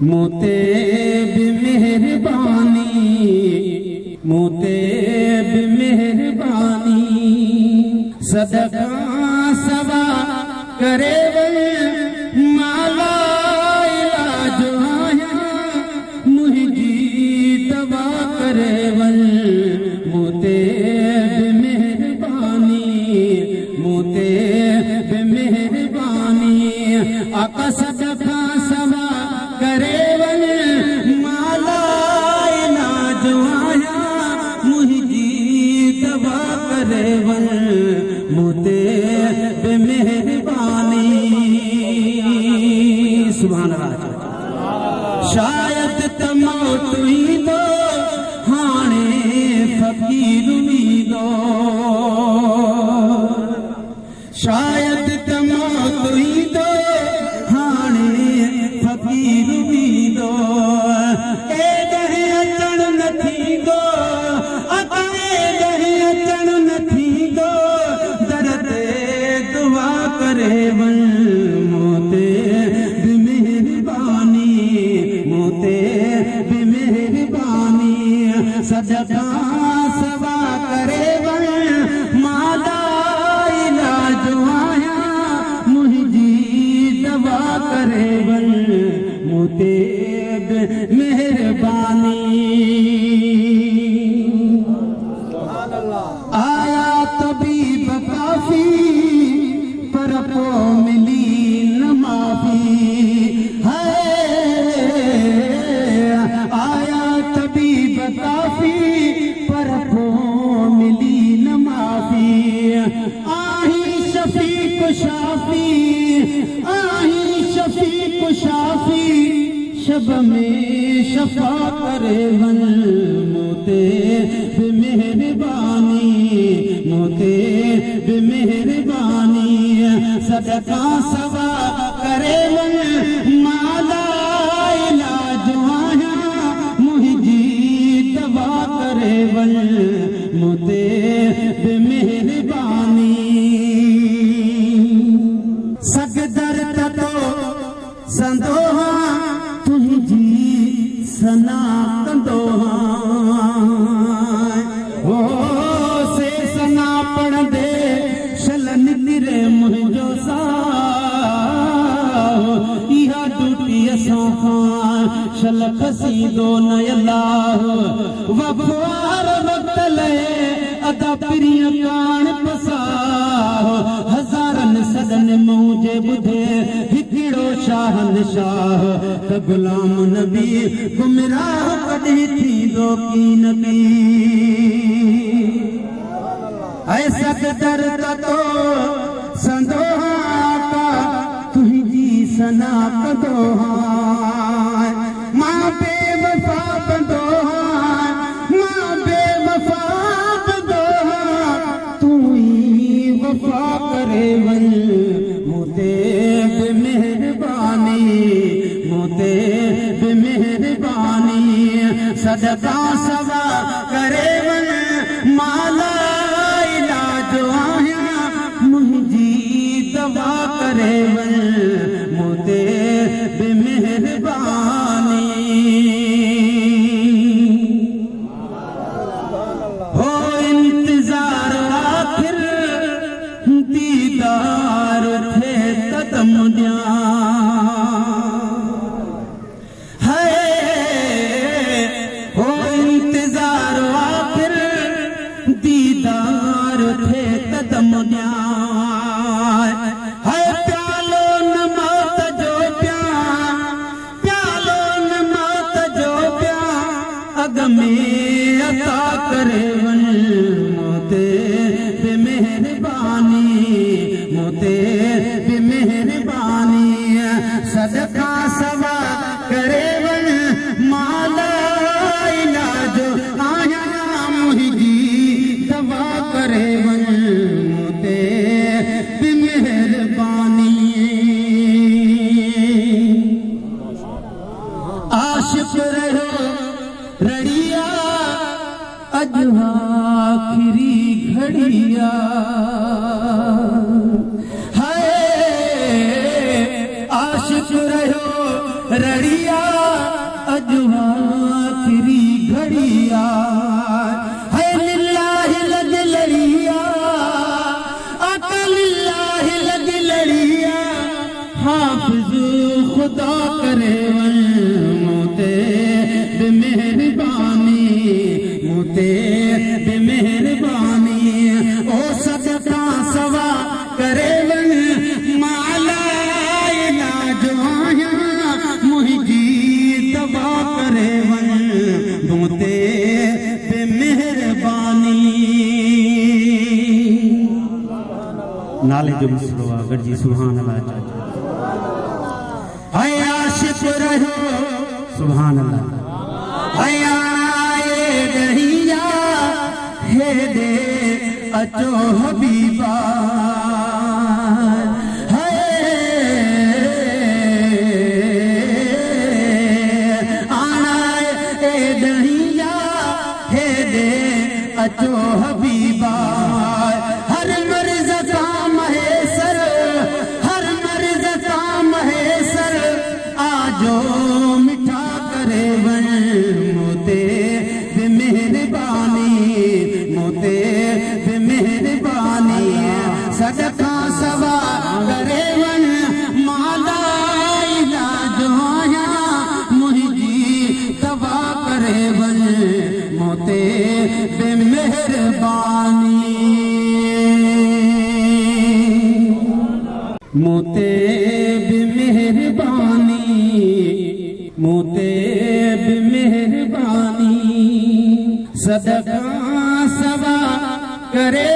मोते भी मेहरबानी, मोते भी मेहरबानी, सदका सवा करे माला इलाज आया, मुझी दवा करे मोते भी मेहरबानी, मोते भी मेहरबानी, आका सदका सवा करे माला इलाज आया, मुझी दवा करे मोते बे मेहरबानी। सुभान अल्लाह। शायद तमौत ही दो हाणे फकीर भी दो, शायद तमौत ही दो हाणे फकीर भी दो, ए दहे अचण न थींदो, अचे दहे अचण न थींदो, दर ते दुआ करे मोते भी मेहरबानी, मोते भी मेहरबानी, सदका सवा करे माला इलाज आया, मुझी दवा करे मोते भी मेहरबानी। आया तबीब काफी पर को मिली न माफी है, आया तबीब काफी पर को मिली न माफी, आही शफीक शाफी, आही शफीक शाफी, शब में शफा करे मोते भी मेहरबानी, मोते भी मेहरबानी, सदका सवा करे माला इलाज आया, मुझी दवा करे मोते भी मेहरबानी। सगदर तो संदोहा तुझी सना कंदोहा, हो से सना पढ़ दे शलन निरे मुझो सा, इहा ड्यूटी असां खां शल खसी दो न अल्लाह, वफार वक्त ले अदा प्रिय कान पसा, हज़ारन सदन मुझे बुधे हिकिड़ो शाहन शाह, त गुलाम नबी गुमराह कॾहिं थींदो की नबी, ऐसा दर तो संदोहा का तुझी सना कंदोहा, मां बेवफा बंदोहा, मां बेवफा बंदोहा, तू ही वफा करे मोते भी मेहरबानी, मोते भी मेहरबानी, सदका सवा करे माला इलाज आया, मुझी दवा करे मोते भी मेहरबानी। हो इंतजार आखिर दीदार थे कदम दिया, हो इंतजार आखिर दीदार थे कदम दिया, है प्यालो न मौत जो प्या, प्यालो न मौत जो प्या, अग में अता करे मोते भी मेहरबानी, मोते भी मेहरबानी, सदका सवा करे माला इलाज आया, मुझी दवा करे मोते भी मेहरबानी। आशिक रहो रड़िया अज आखिरी घड़िया, है आशिक रहो रड़िया अजवा आखिरी घड़िया है लिल्लाह लग लड़िया आका लिल्लाह लग लड़िया हाफिज खुदा करे वन मोते बेमेहरबानी मोते बेमेहरबानी ओ सदका सवा करे वन माला इलाज आया मुझी दवा करे वन मोते बेमेहरबानी नाले जो मुसलवा गढ़जी सुभान अल्लाह हाय आशिक रहो सुभान अल्लाह हाय आए दहिया हे दे अचो हबीबा हाय आए दहिया हे दे अचो हबीबा हर मर्ज का महेसर हर मर्ज का महेसर आजो मिठा करे वन मोते बेमेहरबानी मोते बेमेहरबानी सदका सवा करे वन माला इलाज आया मुझी दवा करे वन मोते बेमेहरबानी मोते बेमेहरबानी मोते बेमेहरबानी सदका सवा करे